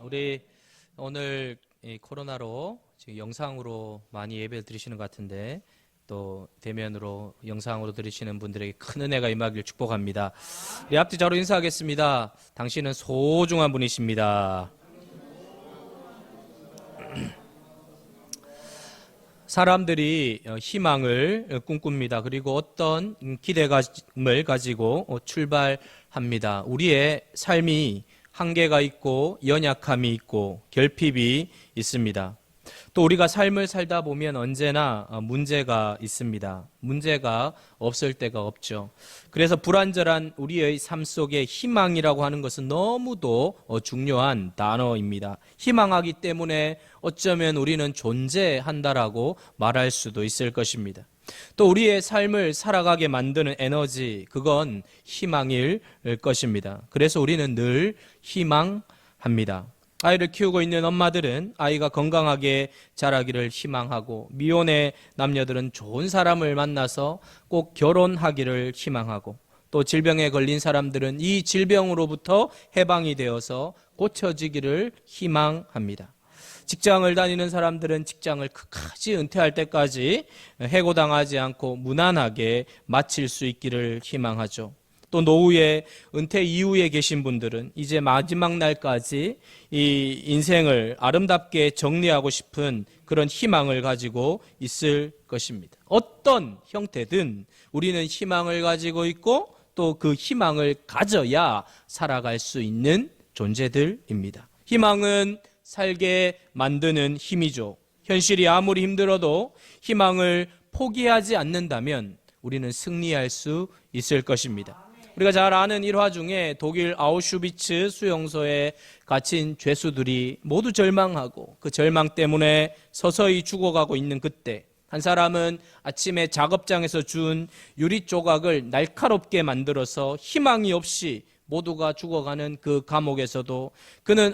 우리 오늘 이 코로나로 지금 영상으로 많이 예배를 드리시는 것 같은데 또 대면으로 영상으로 드리시는 분들에게 큰 은혜가 임하길 축복합니다. 우리 앞뒤 자로 인사하겠습니다. 당신은 소중한 분이십니다. 사람들이 희망을 꿈꿉니다. 그리고 어떤 기대감을 가지고 출발합니다. 우리의 삶이 한계가 있고 연약함이 있고 결핍이 있습니다. 또 우리가 삶을 살다 보면 언제나 문제가 있습니다. 문제가 없을 때가 없죠. 그래서 불완전한 우리의 삶 속에 희망이라고 하는 것은 너무도 중요한 단어입니다. 희망하기 때문에 어쩌면 우리는 존재한다라고 말할 수도 있을 것입니다. 또 우리의 삶을 살아가게 만드는 에너지, 그건 희망일 것입니다. 그래서 우리는 늘 희망합니다. 아이를 키우고 있는 엄마들은 아이가 건강하게 자라기를 희망하고, 미혼의 남녀들은 좋은 사람을 만나서 꼭 결혼하기를 희망하고, 또 질병에 걸린 사람들은 이 질병으로부터 해방이 되어서 고쳐지기를 희망합니다. 직장을 다니는 사람들은 직장을 끝까지 은퇴할 때까지 해고당하지 않고 무난하게 마칠 수 있기를 희망하죠. 또 노후에 은퇴 이후에 계신 분들은 이제 마지막 날까지 이 인생을 아름답게 정리하고 싶은 그런 희망을 가지고 있을 것입니다. 어떤 형태든 우리는 희망을 가지고 있고 또 그 희망을 가져야 살아갈 수 있는 존재들입니다. 희망은 살게 만드는 힘이죠. 현실이 아무리 힘들어도 희망을 포기하지 않는다면 우리는 승리할 수 있을 것입니다. 우리가 잘 아는 일화 중에 독일 아우슈비츠 수용소에 갇힌 죄수들이 모두 절망하고 그 절망 때문에 서서히 죽어가고 있는 그때, 한 사람은 아침에 작업장에서 준 유리 조각을 날카롭게 만들어서 희망이 없이 모두가 죽어가는 그 감옥에서도 그는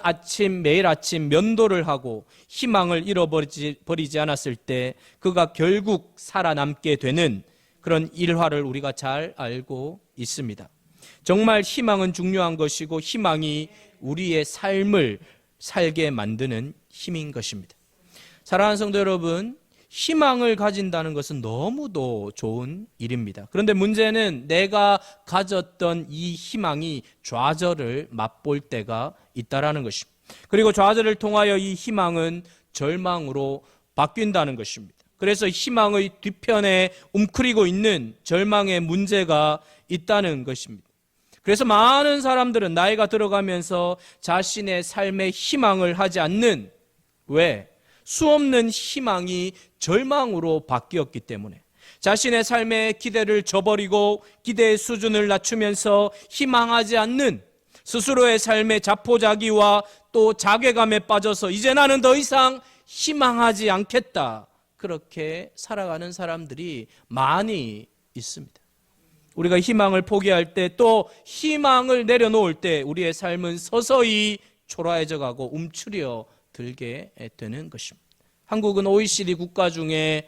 매일 아침 면도를 하고 희망을 잃어버리지 않았을 때 그가 결국 살아남게 되는 그런 일화를 우리가 잘 알고 있습니다. 정말 희망은 중요한 것이고 희망이 우리의 삶을 살게 만드는 힘인 것입니다. 사랑하는 성도 여러분, 희망을 가진다는 것은 너무도 좋은 일입니다. 그런데 문제는 내가 가졌던 이 희망이 좌절을 맛볼 때가 있다라는 것입니다. 그리고 좌절을 통하여 이 희망은 절망으로 바뀐다는 것입니다. 그래서 희망의 뒤편에 웅크리고 있는 절망의 문제가 있다는 것입니다. 그래서 많은 사람들은 나이가 들어가면서 자신의 삶에 희망을 하지 않는, 왜? 수없는 희망이 절망으로 바뀌었기 때문에, 자신의 삶의 기대를 저버리고 기대의 수준을 낮추면서 희망하지 않는, 스스로의 삶의 자포자기와 또 자괴감에 빠져서 이제 나는 더 이상 희망하지 않겠다, 그렇게 살아가는 사람들이 많이 있습니다. 우리가 희망을 포기할 때, 또 희망을 내려놓을 때 우리의 삶은 서서히 초라해져 가고 움츠려 들게 되는 것입니다. 한국은 OECD 국가 중에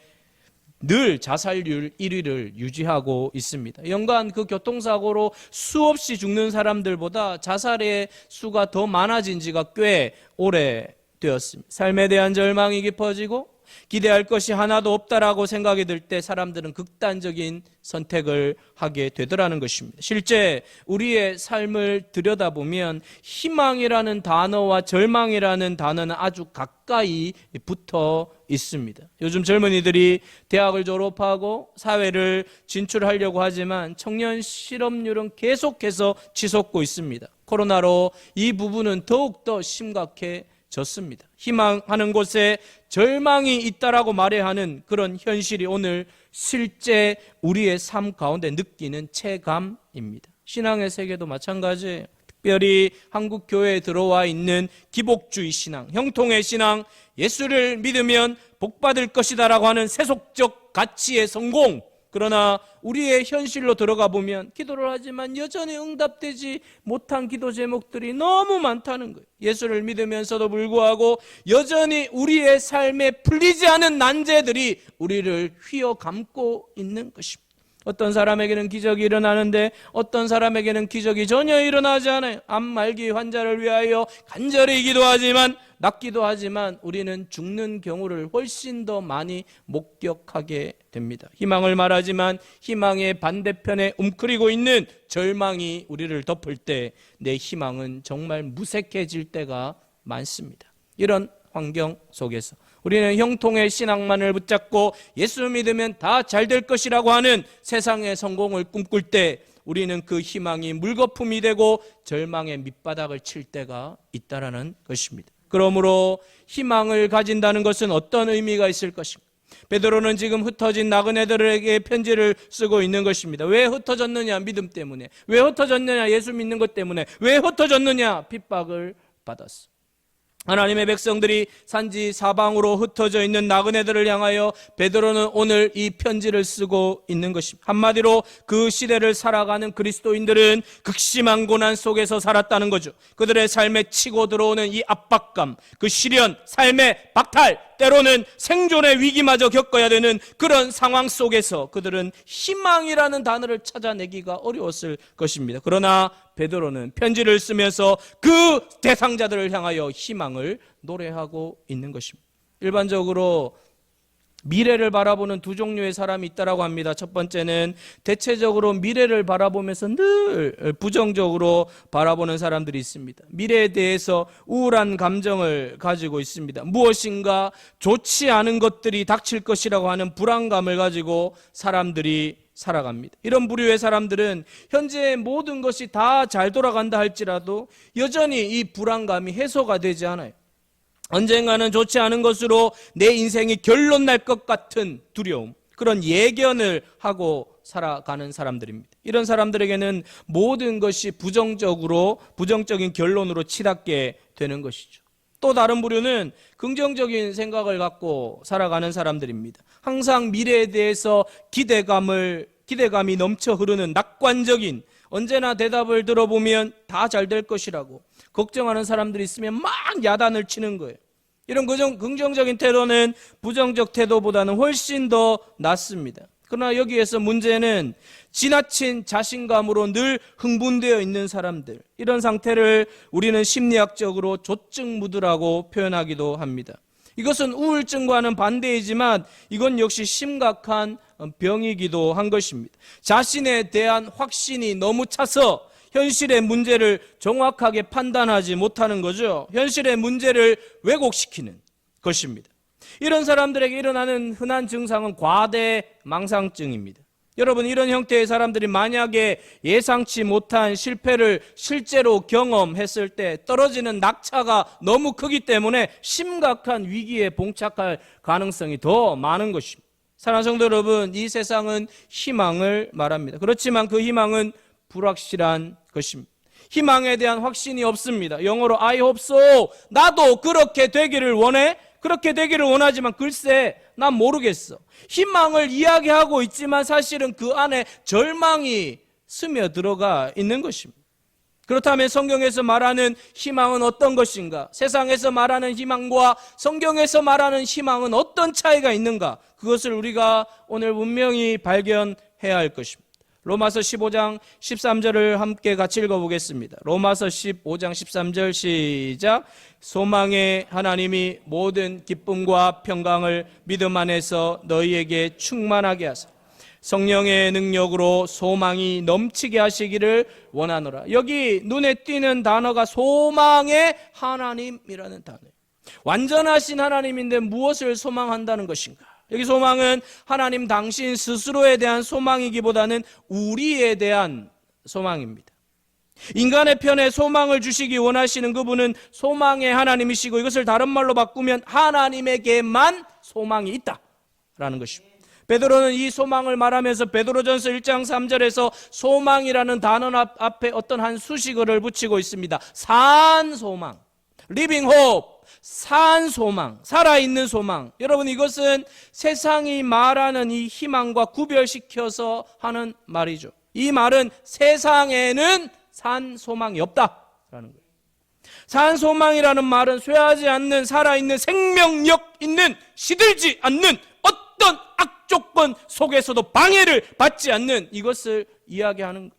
늘 자살률 1위를 유지하고 있습니다. 연간 그 교통사고로 수없이 죽는 사람들보다 자살의 수가 더 많아진 지가 꽤 오래되었습니다. 삶에 대한 절망이 깊어지고 기대할 것이 하나도 없다라고 생각이 들 때 사람들은 극단적인 선택을 하게 되더라는 것입니다. 실제 우리의 삶을 들여다보면 희망이라는 단어와 절망이라는 단어는 아주 가까이 붙어 있습니다. 요즘 젊은이들이 대학을 졸업하고 사회를 진출하려고 하지만 청년 실업률은 계속해서 치솟고 있습니다. 코로나로 이 부분은 더욱더 심각해졌습니다. 희망하는 곳에 절망이 있다라고 말해야 하는 그런 현실이 오늘 실제 우리의 삶 가운데 느끼는 체감입니다. 신앙의 세계도 마찬가지예요. 특별히 한국 교회에 들어와 있는 기복주의 신앙, 형통의 신앙, 예수를 믿으면 복받을 것이다라고 하는 세속적 가치의 성공, 그러나 우리의 현실로 들어가 보면 기도를 하지만 여전히 응답되지 못한 기도 제목들이 너무 많다는 거예요. 예수를 믿으면서도 불구하고 여전히 우리의 삶에 풀리지 않은 난제들이 우리를 휘어감고 있는 것입니다. 어떤 사람에게는 기적이 일어나는데 어떤 사람에게는 기적이 전혀 일어나지 않아요. 암말기 환자를 위하여 간절히 기도하지만 낫기도 하지만 우리는 죽는 경우를 훨씬 더 많이 목격하게 됩니다. 희망을 말하지만 희망의 반대편에 웅크리고 있는 절망이 우리를 덮을 때 내 희망은 정말 무색해질 때가 많습니다. 이런 환경 속에서 우리는 형통의 신앙만을 붙잡고 예수 믿으면 다 잘 될 것이라고 하는 세상의 성공을 꿈꿀 때 우리는 그 희망이 물거품이 되고 절망의 밑바닥을 칠 때가 있다라는 것입니다. 그러므로 희망을 가진다는 것은 어떤 의미가 있을 것인가? 베드로는 지금 흩어진 나그네들에게 편지를 쓰고 있는 것입니다. 왜 흩어졌느냐? 믿음 때문에. 왜 흩어졌느냐? 예수 믿는 것 때문에. 왜 흩어졌느냐? 핍박을 받았어. 하나님의 백성들이 산지 사방으로 흩어져 있는 나그네들을 향하여 베드로는 오늘 이 편지를 쓰고 있는 것입니다. 한마디로 그 시대를 살아가는 그리스도인들은 극심한 고난 속에서 살았다는 거죠. 그들의 삶에 치고 들어오는 이 압박감, 그 시련, 삶의 박탈, 때로는 생존의 위기마저 겪어야 되는 그런 상황 속에서 그들은 희망이라는 단어를 찾아내기가 어려웠을 것입니다. 그러나 베드로는 편지를 쓰면서 그 대상자들을 향하여 희망을 노래하고 있는 것입니다. 일반적으로 미래를 바라보는 두 종류의 사람이 있다고 합니다. 첫 번째는 대체적으로 미래를 바라보면서 늘 부정적으로 바라보는 사람들이 있습니다. 미래에 대해서 우울한 감정을 가지고 있습니다. 무엇인가 좋지 않은 것들이 닥칠 것이라고 하는 불안감을 가지고 사람들이 살아갑니다. 이런 부류의 사람들은 현재의 모든 것이 다 잘 돌아간다 할지라도 여전히 이 불안감이 해소가 되지 않아요. 언젠가는 좋지 않은 것으로 내 인생이 결론 날 것 같은 두려움, 그런 예견을 하고 살아가는 사람들입니다. 이런 사람들에게는 모든 것이 부정적인 결론으로 치닫게 되는 것이죠. 또 다른 부류는 긍정적인 생각을 갖고 살아가는 사람들입니다. 항상 미래에 대해서 기대감이 넘쳐 흐르는 낙관적인, 언제나 대답을 들어보면 다 잘 될 것이라고 걱정하는 사람들이 있으면 막 야단을 치는 거예요. 이런 긍정적인 태도는 부정적 태도보다는 훨씬 더 낫습니다. 그러나 여기에서 문제는 지나친 자신감으로 늘 흥분되어 있는 사람들, 이런 상태를 우리는 심리학적으로 조증무드라고 표현하기도 합니다. 이것은 우울증과는 반대이지만 이건 역시 심각한 병이기도 한 것입니다. 자신에 대한 확신이 너무 차서 현실의 문제를 정확하게 판단하지 못하는 거죠. 현실의 문제를 왜곡시키는 것입니다. 이런 사람들에게 일어나는 흔한 증상은 과대망상증입니다. 여러분, 이런 형태의 사람들이 만약에 예상치 못한 실패를 실제로 경험했을 때 떨어지는 낙차가 너무 크기 때문에 심각한 위기에 봉착할 가능성이 더 많은 것입니다. 사랑하는 성도 여러분, 이 세상은 희망을 말합니다. 그렇지만 그 희망은 불확실한 것입니다. 희망에 대한 확신이 없습니다. 영어로 I hope so. 나도 그렇게 되기를 원해. 그렇게 되기를 원하지만 글쎄 난 모르겠어. 희망을 이야기하고 있지만 사실은 그 안에 절망이 스며들어가 있는 것입니다. 그렇다면 성경에서 말하는 희망은 어떤 것인가? 세상에서 말하는 희망과 성경에서 말하는 희망은 어떤 차이가 있는가? 그것을 우리가 오늘 분명히 발견해야 할 것입니다. 로마서 15장 13절을 함께 같이 읽어보겠습니다. 로마서 15장 13절 시작. 소망의 하나님이 모든 기쁨과 평강을 믿음 안에서 너희에게 충만하게 하사 성령의 능력으로 소망이 넘치게 하시기를 원하노라. 여기 눈에 띄는 단어가 소망의 하나님이라는 단어예요. 완전하신 하나님인데 무엇을 소망한다는 것인가? 여기 소망은 하나님 당신 스스로에 대한 소망이기보다는 우리에 대한 소망입니다. 인간의 편에 소망을 주시기 원하시는 그분은 소망의 하나님이시고 이것을 다른 말로 바꾸면 하나님에게만 소망이 있다라는 것입니다. 베드로는 이 소망을 말하면서 베드로전서 1장 3절에서 소망이라는 단어 앞에 어떤 한 수식어를 붙이고 있습니다. 산 소망, living hope, 산 소망, 살아있는 소망. 여러분, 이것은 세상이 말하는 이 희망과 구별시켜서 하는 말이죠. 이 말은 세상에는 산 소망이 없다라는 거예요. 산 소망이라는 말은 쇠하지 않는 살아있는 생명력 있는 시들지 않는 어떤 악조건 속에서도 방해를 받지 않는 이것을 이야기하는 거예요.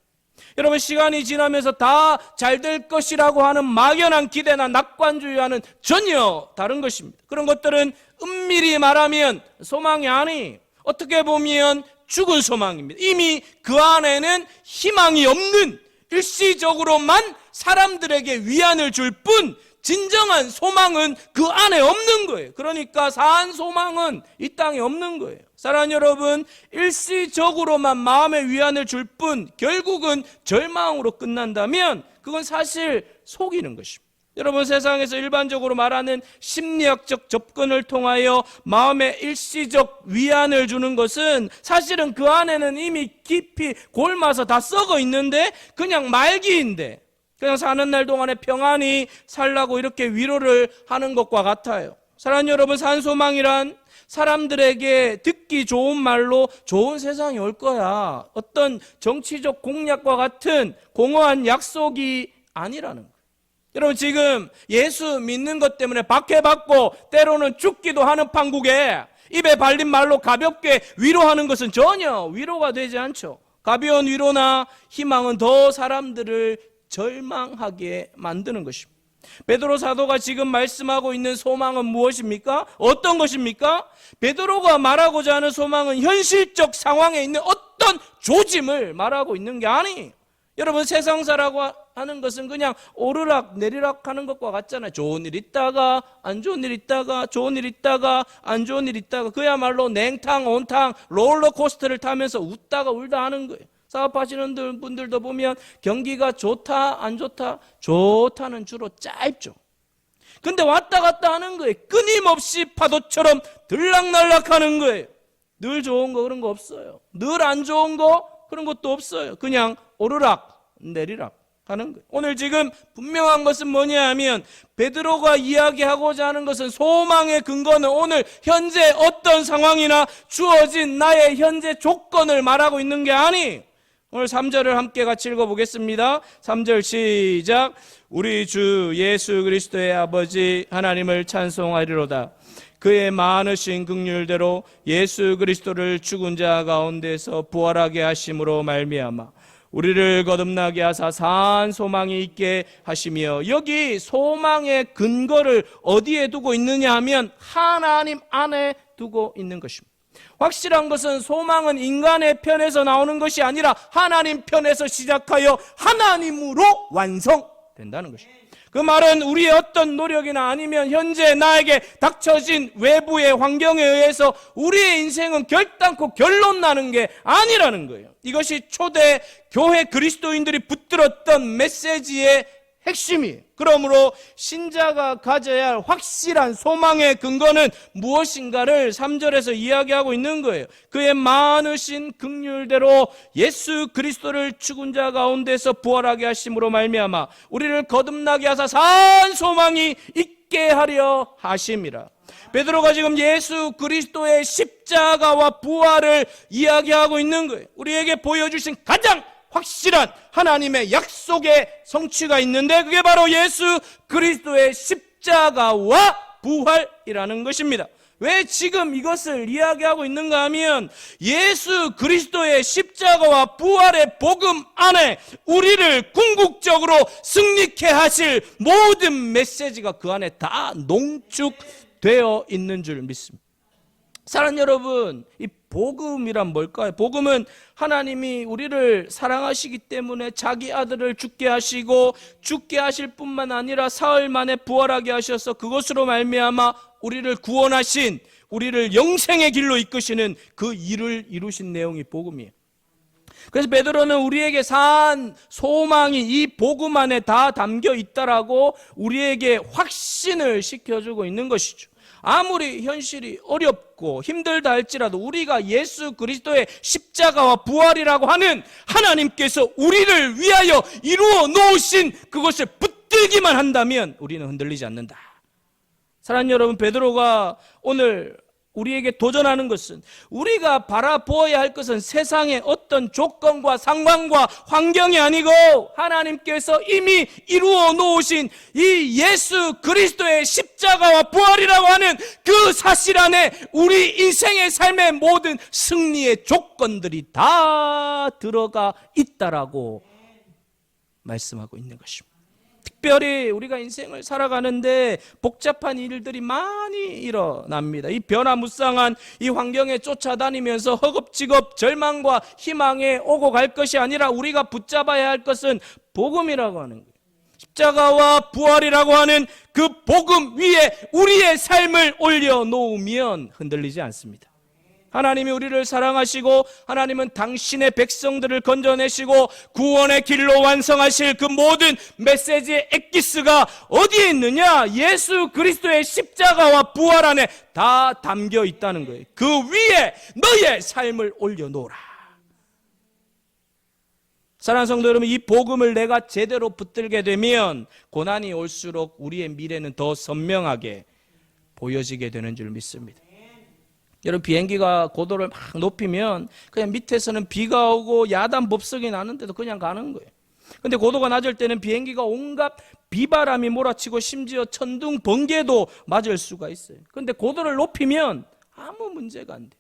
여러분, 시간이 지나면서 다 잘 될 것이라고 하는 막연한 기대나 낙관주의와는 전혀 다른 것입니다. 그런 것들은 은밀히 말하면 소망이 아니에요. 어떻게 보면 죽은 소망입니다. 이미 그 안에는 희망이 없는, 일시적으로만 사람들에게 위안을 줄 뿐 진정한 소망은 그 안에 없는 거예요. 그러니까 산 소망은 이 땅에 없는 거예요. 사랑하는 여러분, 일시적으로만 마음의 위안을 줄 뿐 결국은 절망으로 끝난다면 그건 사실 속이는 것입니다. 여러분, 세상에서 일반적으로 말하는 심리학적 접근을 통하여 마음의 일시적 위안을 주는 것은 사실은 그 안에는 이미 깊이 골마서 다 썩어 있는데 그냥 말기인데 그냥 사는 날 동안에 평안히 살라고 이렇게 위로를 하는 것과 같아요. 사랑하는 여러분, 산소망이란 사람들에게 듣기 좋은 말로 좋은 세상이 올 거야, 어떤 정치적 공약과 같은 공허한 약속이 아니라는 거예요. 여러분, 지금 예수 믿는 것 때문에 박해받고 때로는 죽기도 하는 판국에 입에 발린 말로 가볍게 위로하는 것은 전혀 위로가 되지 않죠. 가벼운 위로나 희망은 더 사람들을 절망하게 만드는 것입니다. 베드로 사도가 지금 말씀하고 있는 소망은 무엇입니까? 어떤 것입니까? 베드로가 말하고자 하는 소망은 현실적 상황에 있는 어떤 조짐을 말하고 있는 게 아니에요. 여러분, 세상사라고 하는 것은 그냥 오르락 내리락 하는 것과 같잖아요. 좋은 일 있다가 안 좋은 일 있다가 좋은 일 있다가 안 좋은 일 있다가 그야말로 냉탕 온탕 롤러코스터를 타면서 웃다가 울다 하는 거예요. 사업하시는 분들도 보면 경기가 좋다 안 좋다, 좋다는 주로 짧죠. 근데 왔다 갔다 하는 거예요. 끊임없이 파도처럼 들락날락 하는 거예요. 늘 좋은 거 그런 거 없어요. 늘 안 좋은 거 그런 것도 없어요. 그냥 오르락 내리락 하는 거예요. 오늘 지금 분명한 것은 뭐냐 하면 베드로가 이야기하고자 하는 것은 소망의 근거는 오늘 현재 어떤 상황이나 주어진 나의 현재 조건을 말하고 있는 게 아니에요. 오늘 3절을 함께 같이 읽어보겠습니다. 3절 시작. 우리 주 예수 그리스도의 아버지 하나님을 찬송하리로다. 그의 많으신 긍휼대로 예수 그리스도를 죽은 자 가운데서 부활하게 하심으로 말미암아 우리를 거듭나게 하사 산 소망이 있게 하시며, 여기 소망의 근거를 어디에 두고 있느냐 하면 하나님 안에 두고 있는 것입니다. 확실한 것은 소망은 인간의 편에서 나오는 것이 아니라 하나님 편에서 시작하여 하나님으로 완성된다는 것입니다. 그 말은 우리의 어떤 노력이나 아니면 현재 나에게 닥쳐진 외부의 환경에 의해서 우리의 인생은 결단코 결론 나는 게 아니라는 거예요. 이것이 초대 교회 그리스도인들이 붙들었던 메시지의 핵심이에요. 그러므로 신자가 가져야 할 확실한 소망의 근거는 무엇인가를 3절에서 이야기하고 있는 거예요. 그의 많으신 긍휼대로 예수 그리스도를 죽은 자 가운데서 부활하게 하심으로 말미암아 우리를 거듭나게 하사 산 소망이 있게 하려 하심이라. 베드로가 지금 예수 그리스도의 십자가와 부활을 이야기하고 있는 거예요. 우리에게 보여주신 가장 확실한 하나님의 약속의 성취가 있는데 그게 바로 예수 그리스도의 십자가와 부활이라는 것입니다. 왜 지금 이것을 이야기하고 있는가 하면 예수 그리스도의 십자가와 부활의 복음 안에 우리를 궁극적으로 승리케 하실 모든 메시지가 그 안에 다 농축되어 있는 줄 믿습니다. 사랑하는 여러분, 이 복음이란 뭘까요? 복음은 하나님이 우리를 사랑하시기 때문에 자기 아들을 죽게 하시고 죽게 하실 뿐만 아니라 사흘 만에 부활하게 하셔서 그것으로 말미암아 우리를 구원하신, 우리를 영생의 길로 이끄시는 그 일을 이루신 내용이 복음이에요. 그래서 베드로는 우리에게 산 소망이 이 복음 안에 다 담겨 있다라고 우리에게 확신을 시켜주고 있는 것이죠. 아무리 현실이 어렵고 힘들다 할지라도 우리가 예수 그리스도의 십자가와 부활이라고 하는 하나님께서 우리를 위하여 이루어 놓으신 그것을 붙들기만 한다면 우리는 흔들리지 않는다. 사랑하는 여러분, 베드로가 오늘 우리에게 도전하는 것은, 우리가 바라보아야 할 것은 세상의 어떤 조건과 상황과 환경이 아니고 하나님께서 이미 이루어 놓으신 이 예수 그리스도의 십자가와 부활이라고 하는 그 사실 안에 우리 인생의 삶의 모든 승리의 조건들이 다 들어가 있다라고 말씀하고 있는 것입니다. 특별히 우리가 인생을 살아가는데 복잡한 일들이 많이 일어납니다. 이 변화무쌍한 이 환경에 쫓아다니면서 허겁지겁 절망과 희망에 오고 갈 것이 아니라 우리가 붙잡아야 할 것은 복음이라고 하는 거예요. 십자가와 부활이라고 하는 그 복음 위에 우리의 삶을 올려놓으면 흔들리지 않습니다. 하나님이 우리를 사랑하시고 하나님은 당신의 백성들을 건져내시고 구원의 길로 완성하실 그 모든 메시지의 엑기스가 어디에 있느냐? 예수 그리스도의 십자가와 부활 안에 다 담겨 있다는 거예요. 그 위에 너의 삶을 올려놓으라. 사랑하는 성도 여러분, 이 복음을 내가 제대로 붙들게 되면 고난이 올수록 우리의 미래는 더 선명하게 보여지게 되는 줄 믿습니다. 여러분, 비행기가 고도를 막 높이면 그냥 밑에서는 비가 오고 야단 법석이 나는데도 그냥 가는 거예요. 근데 고도가 낮을 때는 비행기가 온갖 비바람이 몰아치고 심지어 천둥 번개도 맞을 수가 있어요. 근데 고도를 높이면 아무 문제가 안 돼요.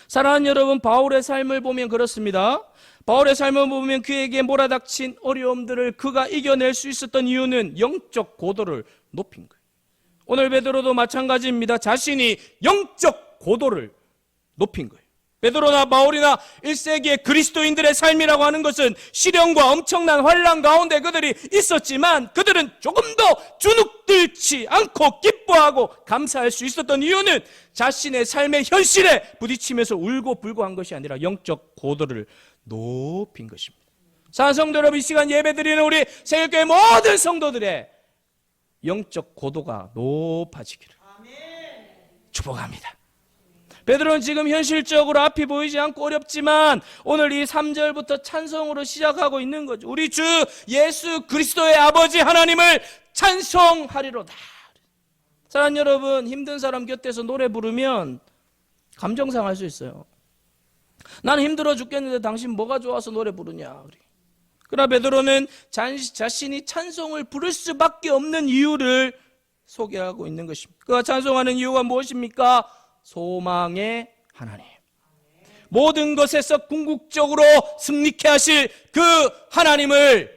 사랑하는 여러분, 바울의 삶을 보면 그렇습니다. 바울의 삶을 보면 그에게 몰아닥친 어려움들을 그가 이겨낼 수 있었던 이유는 영적 고도를 높인 거예요. 오늘 베드로도 마찬가지입니다. 자신이 영적 고도를 높인 거예요. 베드로나 바울이나 1세기의 그리스도인들의 삶이라고 하는 것은 시련과 엄청난 환난 가운데 그들이 있었지만 그들은 조금 더 주눅들지 않고 기뻐하고 감사할 수 있었던 이유는 자신의 삶의 현실에 부딪히면서 울고불고 한 것이 아니라 영적 고도를 높인 것입니다. 사랑하는 성도 여러분, 이 시간 예배드리는 우리 새벽교회 모든 성도들의 영적 고도가 높아지기를 축복합니다. 베드로는 지금 현실적으로 앞이 보이지 않고 어렵지만 오늘 이 3절부터 찬송으로 시작하고 있는 거죠. 우리 주 예수 그리스도의 아버지 하나님을 찬송하리로다. 사랑하는 여러분, 힘든 사람 곁에서 노래 부르면 감정 상할 수 있어요. 나는 힘들어 죽겠는데 당신 뭐가 좋아서 노래 부르냐. 그러나 베드로는 자신이 찬송을 부를 수밖에 없는 이유를 소개하고 있는 것입니다. 그가 찬송하는 이유가 무엇입니까? 소망의 하나님, 모든 것에서 궁극적으로 승리케 하실 그 하나님을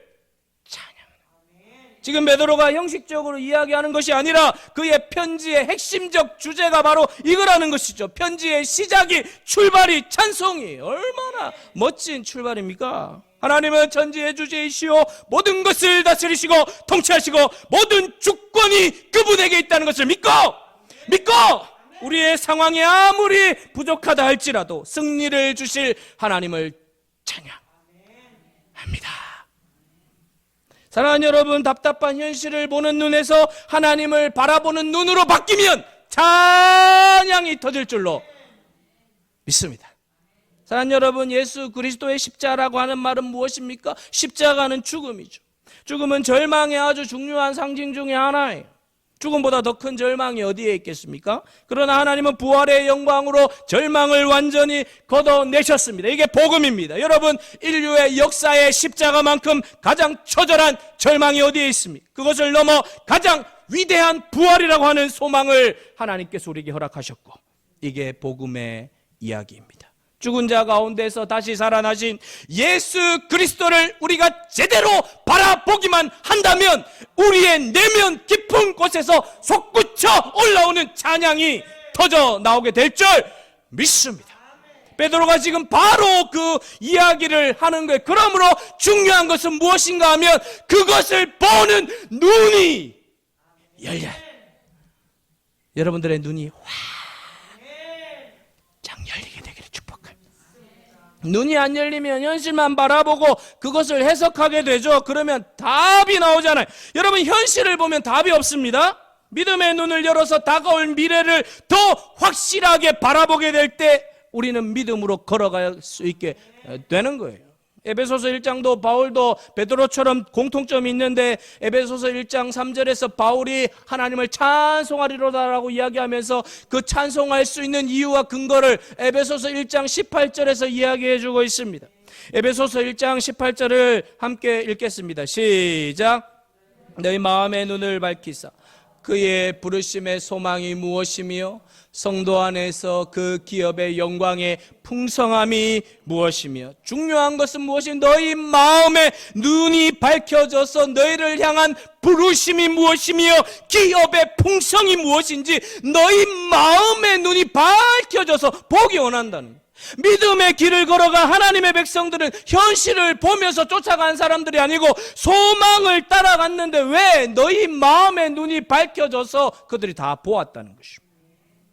찬양하는. 지금 베드로가 형식적으로 이야기하는 것이 아니라 그의 편지의 핵심적 주제가 바로 이거라는 것이죠. 편지의 시작이, 출발이 찬송이에요. 얼마나 멋진 출발입니까? 하나님은 천지의 주제이시오 모든 것을 다스리시고 통치하시고 모든 주권이 그분에게 있다는 것을 믿고 우리의 상황이 아무리 부족하다 할지라도 승리를 주실 하나님을 찬양합니다. 사랑하는 여러분, 답답한 현실을 보는 눈에서 하나님을 바라보는 눈으로 바뀌면 찬양이 터질 줄로 믿습니다. 사랑하는 여러분, 예수 그리스도의 십자가라고 하는 말은 무엇입니까? 십자가는 죽음이죠. 죽음은 절망의 아주 중요한 상징 중에 하나예요. 죽음보다 더 큰 절망이 어디에 있겠습니까? 그러나 하나님은 부활의 영광으로 절망을 완전히 걷어내셨습니다. 이게 복음입니다. 여러분, 인류의 역사의 십자가만큼 가장 처절한 절망이 어디에 있습니까? 그것을 넘어 가장 위대한 부활이라고 하는 소망을 하나님께서 우리에게 허락하셨고, 이게 복음의 이야기입니다. 죽은 자 가운데서 다시 살아나신 예수 그리스도를 우리가 제대로 바라보기만 한다면 우리의 내면 깊은 곳에서 솟구쳐 올라오는 찬양이 터져 나오게 될 줄 믿습니다. 베드로가 지금 바로 그 이야기를 하는 거예요. 그러므로 중요한 것은 무엇인가 하면 그것을 보는 눈이 열려요. 여러분들의 눈이 활짝 열리게 되기를 축복합니다. 눈이 안 열리면 현실만 바라보고 그것을 해석하게 되죠. 그러면 답이 나오잖아요. 여러분, 현실을 보면 답이 없습니다. 믿음의 눈을 열어서 다가올 미래를 더 확실하게 바라보게 될 때 우리는 믿음으로 걸어갈 수 있게 되는 거예요. 에베소서 1장도 바울도 베드로처럼 공통점이 있는데 에베소서 1장 3절에서 바울이 하나님을 찬송하리로다라고 이야기하면서 그 찬송할 수 있는 이유와 근거를 에베소서 1장 18절에서 이야기해 주고 있습니다. 에베소서 1장 18절을 함께 읽겠습니다. 시작. 너희 마음의 눈을 밝히사 그의 부르심의 소망이 무엇이며 성도 안에서 그 기업의 영광의 풍성함이 무엇이며 중요한 것은 무엇이 너희 마음의 눈이 밝혀져서 너희를 향한 부르심이 무엇이며 기업의 풍성이 무엇인지 너희 마음의 눈이 밝혀져서 보기 원한다는 거예요. 믿음의 길을 걸어가 하나님의 백성들은 현실을 보면서 쫓아간 사람들이 아니고 소망을 따라갔는데 왜? 너희 마음의 눈이 밝혀져서 그들이 다 보았다는 것입니다.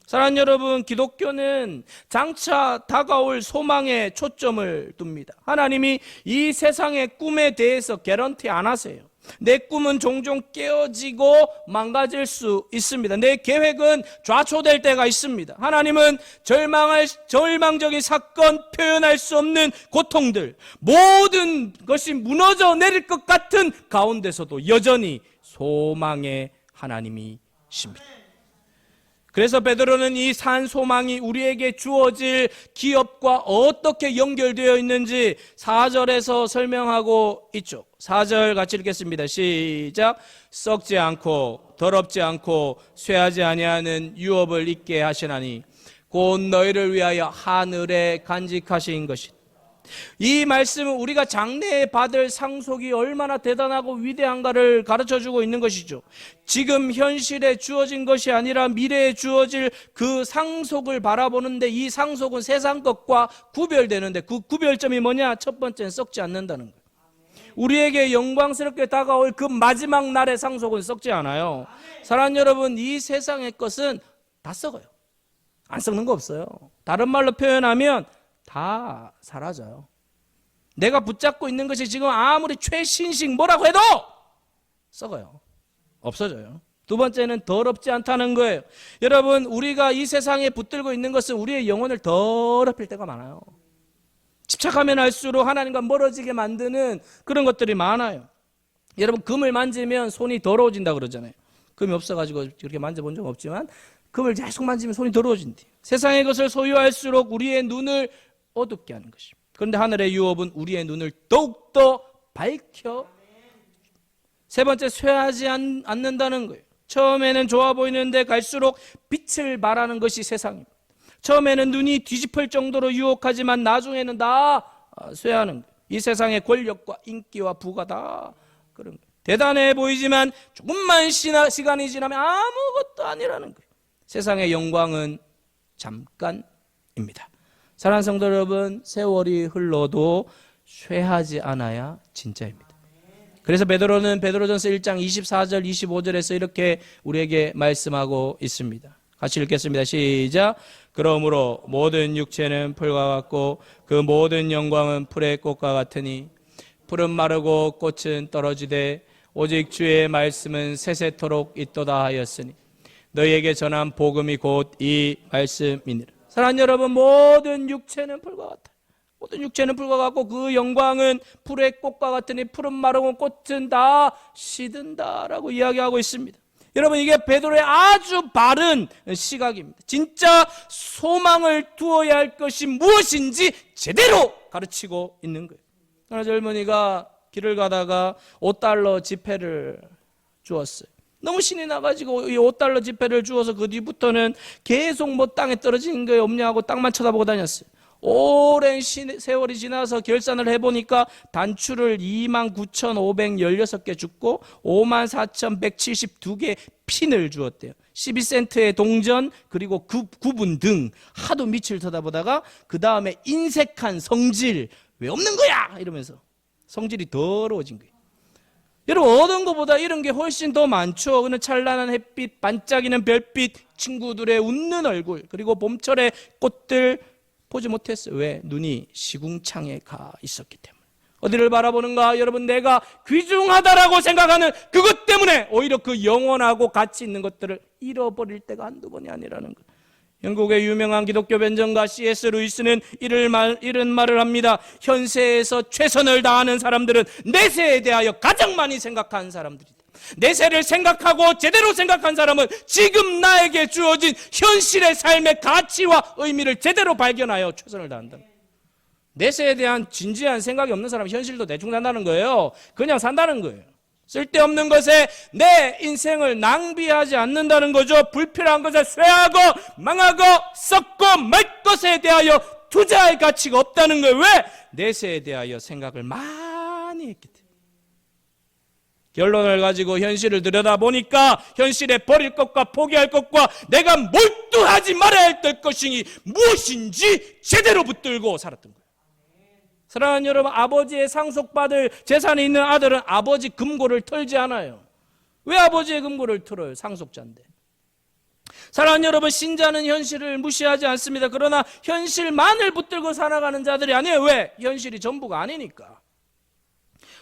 사랑하는 여러분, 기독교는 장차 다가올 소망에 초점을 둡니다. 하나님이 이 세상의 꿈에 대해서 개런티 안 하세요. 내 꿈은 종종 깨어지고 망가질 수 있습니다. 내 계획은 좌초될 때가 있습니다. 하나님은 절망적인 사건, 표현할 수 없는 고통들, 모든 것이 무너져 내릴 것 같은 가운데서도 여전히 소망의 하나님이십니다. 그래서 베드로는 이 산 소망이 우리에게 주어질 기업과 어떻게 연결되어 있는지 4절에서 설명하고 있죠. 4절 같이 읽겠습니다. 시작. 썩지 않고 더럽지 않고 쇠하지 아니하는 유업을 있게 하시나니 곧 너희를 위하여 하늘에 간직하신 것이다. 이 말씀은 우리가 장래에 받을 상속이 얼마나 대단하고 위대한가를 가르쳐주고 있는 것이죠. 지금 현실에 주어진 것이 아니라 미래에 주어질 그 상속을 바라보는데 이 상속은 세상 것과 구별되는데 그 구별점이 뭐냐? 첫 번째는 썩지 않는다는 거예요. 우리에게 영광스럽게 다가올 그 마지막 날의 상속은 썩지 않아요. 사랑하는 여러분, 이 세상의 것은 다 썩어요. 안 썩는 거 없어요. 다른 말로 표현하면 다 사라져요. 내가 붙잡고 있는 것이 지금 아무리 최신식 뭐라고 해도 썩어요. 없어져요. 두 번째는 더럽지 않다는 거예요. 여러분, 우리가 이 세상에 붙들고 있는 것은 우리의 영혼을 더럽힐 때가 많아요. 집착하면 할수록 하나님과 멀어지게 만드는 그런 것들이 많아요. 여러분, 금을 만지면 손이 더러워진다 그러잖아요. 금이 없어가지고 그렇게 만져본 적 없지만 금을 계속 만지면 손이 더러워진대요. 세상의 것을 소유할수록 우리의 눈을 어둡게 하는 것입니다. 그런데 하늘의 유업은 우리의 눈을 더욱더 밝혀. 세 번째, 쇠하지 않는다는 거예요. 처음에는 좋아 보이는데 갈수록 빛을 발하는 것이 세상입니다. 처음에는 눈이 뒤집힐 정도로 유혹하지만 나중에는 다 쇠하는 거예요. 이 세상의 권력과 인기와 부가 다 그런 거예요. 대단해 보이지만 조금만 시간이 지나면 아무것도 아니라는 거예요. 세상의 영광은 잠깐입니다. 사랑하는 성도 여러분, 세월이 흘러도 쇠하지 않아야 진짜입니다. 그래서 베드로는 베드로전서 1장 24절 25절에서 이렇게 우리에게 말씀하고 있습니다. 같이 읽겠습니다. 시작. 그러므로 모든 육체는 풀과 같고 그 모든 영광은 풀의 꽃과 같으니 풀은 마르고 꽃은 떨어지되 오직 주의 말씀은 세세토록 있도다 하였으니 너희에게 전한 복음이 곧 이 말씀이니라. 사랑하는 여러분, 모든 육체는 풀과 같아요. 모든 육체는 풀과 같고 그 영광은 풀의 꽃과 같으니 풀은 마르고 꽃은 다 시든다라고 이야기하고 있습니다. 여러분, 이게 베드로의 아주 바른 시각입니다. 진짜 소망을 두어야 할 것이 무엇인지 제대로 가르치고 있는 거예요. 하나 젊은이가 길을 가다가 5달러 지폐를 주었어요. 너무 신이 나가지고 이 5달러 지폐를 주어서 그 뒤부터는 계속 뭐 땅에 떨어지는 게 없냐 하고 땅만 쳐다보고 다녔어요. 오랜 세월이 지나서 결산을 해보니까 단추를 29,516개 줬고 54,172개 핀을 주었대요. 12센트의 동전 그리고 구분 등 하도 밑을 쳐다보다가 그 다음에 인색한 성질, 왜 없는 거야 이러면서 성질이 더러워진 거예요. 여러분, 얻은 것보다 이런 게 훨씬 더 많죠. 그는 찬란한 햇빛, 반짝이는 별빛, 친구들의 웃는 얼굴, 그리고 봄철의 꽃들 보지 못했어요. 왜? 눈이 시궁창에 가 있었기 때문에. 어디를 바라보는가? 여러분, 내가 귀중하다라고 생각하는 그것 때문에 오히려 그 영원하고 가치 있는 것들을 잃어버릴 때가 한두 번이 아니라는 것. 영국의 유명한 기독교 변정가 C.S. 루이스는 이런 말을 합니다. 현세에서 최선을 다하는 사람들은 내세에 대하여 가장 많이 생각하는 사람들이다. 내세를 생각하고 제대로 생각한 사람은 지금 나에게 주어진 현실의 삶의 가치와 의미를 제대로 발견하여 최선을 다한다. 내세에 대한 진지한 생각이 없는 사람은 현실도 대충 산다는 거예요. 그냥 산다는 거예요. 쓸데없는 것에 내 인생을 낭비하지 않는다는 거죠. 불필요한 것에 쇠하고 망하고 썩고 말 것에 대하여 투자할 가치가 없다는 거예요. 왜? 내세에 대하여 생각을 많이 했기 때문에. 결론을 가지고 현실을 들여다보니까 현실에 버릴 것과 포기할 것과 내가 몰두하지 말아야 할 것이 무엇인지 제대로 붙들고 살았던 거예요. 사랑하는 여러분, 아버지의 상속받을 재산이 있는 아들은 아버지 금고를 털지 않아요. 왜 아버지의 금고를 털어요? 상속자인데. 사랑하는 여러분, 신자는 현실을 무시하지 않습니다. 그러나 현실만을 붙들고 살아가는 자들이 아니에요. 왜? 현실이 전부가 아니니까.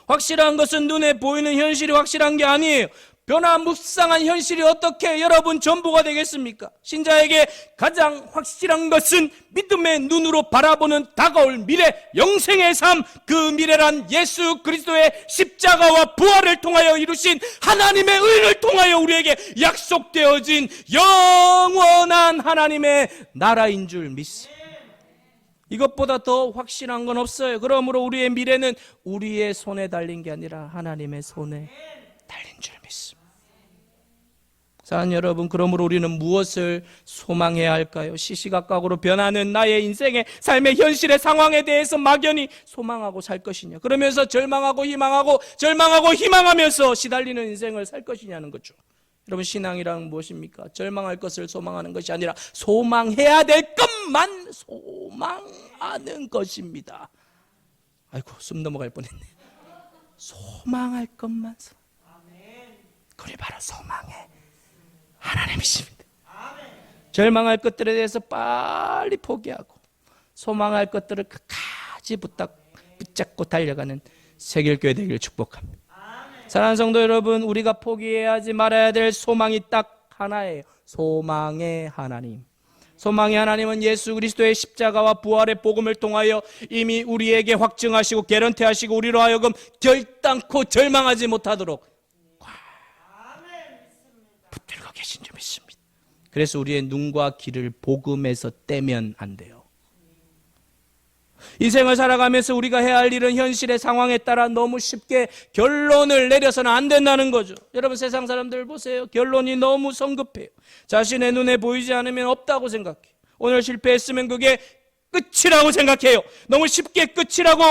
확실한 것은 눈에 보이는 현실이 확실한 게 아니에요. 변화무쌍한 현실이 어떻게 여러분 전부가 되겠습니까? 신자에게 가장 확실한 것은 믿음의 눈으로 바라보는 다가올 미래, 영생의 삶. 그 미래란 예수 그리스도의 십자가와 부활을 통하여 이루신 하나님의 의를 통하여 우리에게 약속되어진 영원한 하나님의 나라인 줄 믿습니다. 이것보다 더 확실한 건 없어요. 그러므로 우리의 미래는 우리의 손에 달린 게 아니라 하나님의 손에 달린 줄 믿습니다. 사랑하는 여러분, 그러므로 우리는 무엇을 소망해야 할까요? 시시각각으로 변하는 나의 인생의 삶의 현실의 상황에 대해서 막연히 소망하고 살 것이냐, 그러면서 절망하고 희망하고 절망하고 희망하면서 시달리는 인생을 살 것이냐는 거죠. 여러분, 신앙이란 무엇입니까? 절망할 것을 소망하는 것이 아니라 소망해야 될 것만 소망하는 것입니다. 아이고, 숨 넘어갈 뻔했네. 소망할 것만. 그게 바로 소망의 하나님이십니다. 절망할 것들에 대해서 빨리 포기하고 소망할 것들을 끝까지 붙잡고 달려가는 세길교회 되기를 축복합니다. 사랑하는 성도 여러분, 우리가 포기해야 하지 말아야 될 소망이 딱 하나예요. 소망의 하나님. 소망의 하나님은 예수 그리스도의 십자가와 부활의 복음을 통하여 이미 우리에게 확증하시고 개런티하시고 우리로 하여금 결단코 절망하지 못하도록 붙들고 계신 줄 믿습니다. 그래서 우리의 눈과 귀를 복음에서 떼면 안 돼요. 인생을 살아가면서 우리가 해야 할 일은 현실의 상황에 따라 너무 쉽게 결론을 내려서는 안 된다는 거죠. 여러분, 세상 사람들 보세요. 결론이 너무 성급해요. 자신의 눈에 보이지 않으면 없다고 생각해요. 오늘 실패했으면 그게 끝이라고 생각해요. 너무 쉽게 끝이라고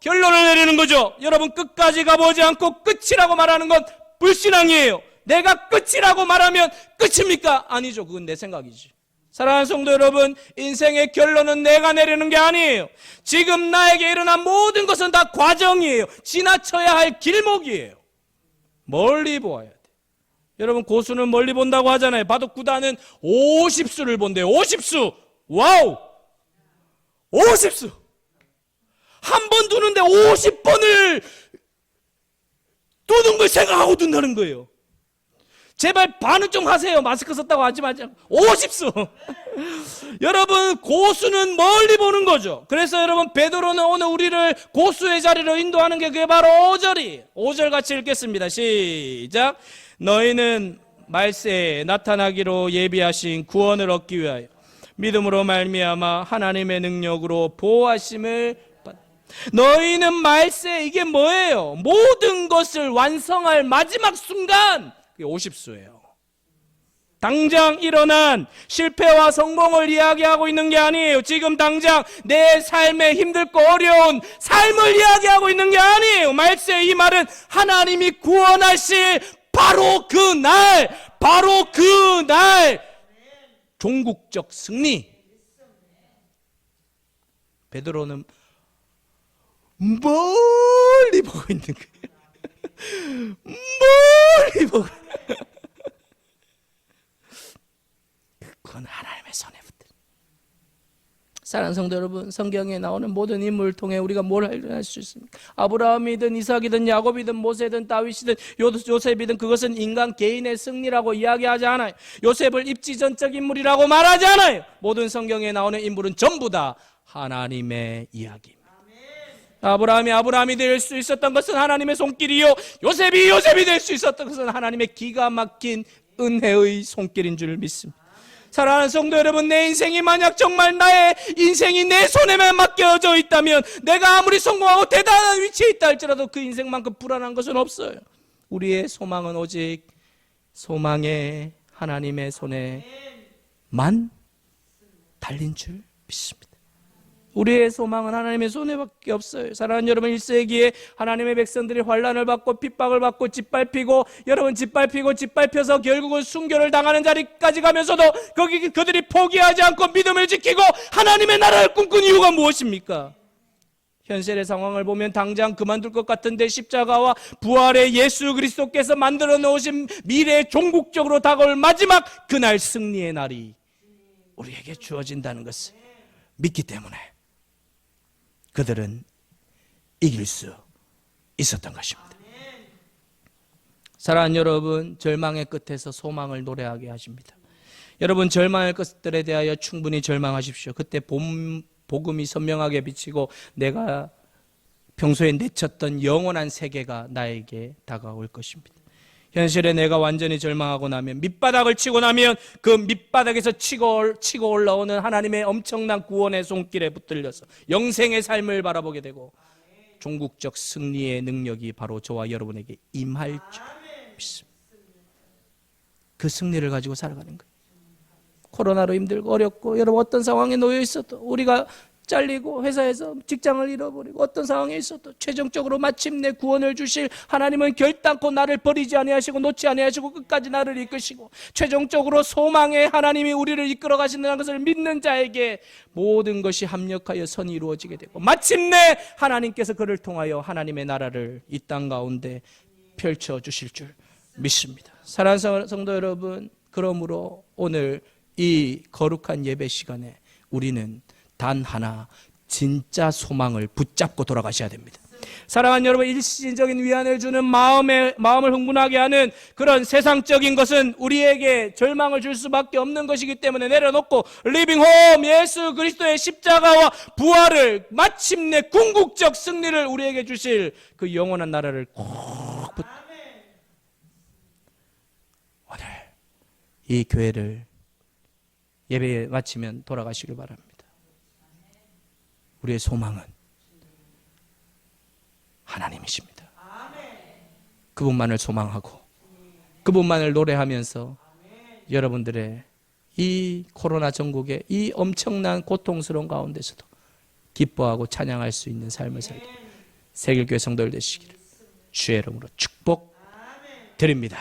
결론을 내리는 거죠. 여러분, 끝까지 가보지 않고 끝이라고 말하는 건 불신앙이에요. 내가 끝이라고 말하면 끝입니까? 아니죠. 그건 내 생각이지. 사랑하는 성도 여러분, 인생의 결론은 내가 내리는 게 아니에요. 지금 나에게 일어난 모든 것은 다 과정이에요. 지나쳐야 할 길목이에요. 멀리 보아야 돼. 여러분, 고수는 멀리 본다고 하잖아요. 바둑 구단은 50수를 본대요. 50수. 와우! 50수. 한 번 두는데 50번을 두는 걸 생각하고 둔다는 거예요. 제발 반은 좀 하세요. 마스크 썼다고 하지 마세요. 50수. 여러분, 고수는 멀리 보는 거죠. 그래서 여러분, 베드로는 오늘 우리를 고수의 자리로 인도하는 게 그게 바로 5절이에요. 5절 같이 읽겠습니다. 시작. 너희는 말세에 나타나기로 예비하신 구원을 얻기 위하여 믿음으로 말미암아 하나님의 능력으로 보호하심을 받. 너희는 말세, 이게 뭐예요? 모든 것을 완성할 마지막 순간, 50수예요. 당장 일어난 실패와 성공을 이야기하고 있는 게 아니에요. 지금 당장 내 삶에 힘들고 어려운 삶을 이야기하고 있는 게 아니에요. 말세, 이 말은 하나님이 구원하실 바로 그 날 종국적 승리. 베드로는 멀리 보고 있는 거예요. 멀리 보고. 그건 하나님의 손에 붙들. 사랑하는 성도 여러분, 성경에 나오는 모든 인물을 통해 우리가 뭘 할 수 있습니까? 아브라함이든 이삭이든 야곱이든 모세든 다윗이든 요셉이든 그것은 인간 개인의 승리라고 이야기하지 않아요. 요셉을 입지전적 인물이라고 말하지 않아요. 모든 성경에 나오는 인물은 전부 다 하나님의 이야기입니다. 아브라함이 아브라함이 될 수 있었던 것은 하나님의 손길이요, 요셉이 요셉이 될 수 있었던 것은 하나님의 기가 막힌 은혜의 손길인 줄 믿습니다. 사랑하는 성도 여러분, 내 인생이 만약 정말 나의 인생이 내 손에만 맡겨져 있다면, 내가 아무리 성공하고 대단한 위치에 있다 할지라도 그 인생만큼 불안한 것은 없어요. 우리의 소망은 오직 소망의 하나님의 손에만 달린 줄 믿습니다. 우리의 소망은 하나님의 손에밖에 없어요. 사랑하는 여러분, 1세기에 하나님의 백성들이 환난을 받고 핍박을 받고 짓밟히고, 여러분 짓밟혀서 결국은 순교를 당하는 자리까지 가면서도 거기 그들이 포기하지 않고 믿음을 지키고 하나님의 나라를 꿈꾼 이유가 무엇입니까? 현실의 상황을 보면 당장 그만둘 것 같은데, 십자가와 부활의 예수 그리스도께서 만들어 놓으신 미래의 종국적으로 다가올 마지막 그날 승리의 날이 우리에게 주어진다는 것을 믿기 때문에 그들은 이길 수 있었던 것입니다. 사랑하는 여러분, 절망의 끝에서 소망을 노래하게 하십니다. 여러분, 절망의 것들에 대하여 충분히 절망하십시오. 그때 복음이 선명하게 비치고 내가 평소에 내쳤던 영원한 세계가 나에게 다가올 것입니다. 현실에 내가 완전히 절망하고 나면, 밑바닥을 치고 나면 그 밑바닥에서 치고 올라오는 하나님의 엄청난 구원의 손길에 붙들려서 영생의 삶을 바라보게 되고, 종국적 승리의 능력이 바로 저와 여러분에게 임할 줄 믿습니다. 그 승리를 가지고 살아가는 거예요. 코로나로 힘들고 어렵고, 여러분 어떤 상황에 놓여 있어도, 우리가 잘리고 회사에서 직장을 잃어버리고 어떤 상황에 있어도 최종적으로 마침내 구원을 주실 하나님은 결단코 나를 버리지 아니하시고 놓지 아니하시고 끝까지 나를 이끄시고, 최종적으로 소망의 하나님이 우리를 이끌어 가신다는 것을 믿는 자에게 모든 것이 합력하여 선이 이루어지게 되고, 마침내 하나님께서 그를 통하여 하나님의 나라를 이 땅 가운데 펼쳐 주실 줄 믿습니다. 사랑하는 성도 여러분, 그러므로 오늘 이 거룩한 예배 시간에 우리는 단 하나, 진짜 소망을 붙잡고 돌아가셔야 됩니다. 사랑하는 여러분, 일시적인 위안을 주는 마음을 흥분하게 하는 그런 세상적인 것은 우리에게 절망을 줄 수밖에 없는 것이기 때문에 내려놓고, 리빙 홈 예수 그리스도의 십자가와 부활을, 마침내 궁극적 승리를 우리에게 주실 그 영원한 나라를 꼭 오늘 이 교회를 예배 마치면 돌아가시길 바랍니다. 우리의 소망은 하나님이십니다. 그분만을 소망하고 그분만을 노래하면서 여러분들의 이 코로나 전국의 이 엄청난 고통스러운 가운데서도 기뻐하고 찬양할 수 있는 삶을 살게 세길교회 성도들 되시기를 주의 이름으로 축복드립니다.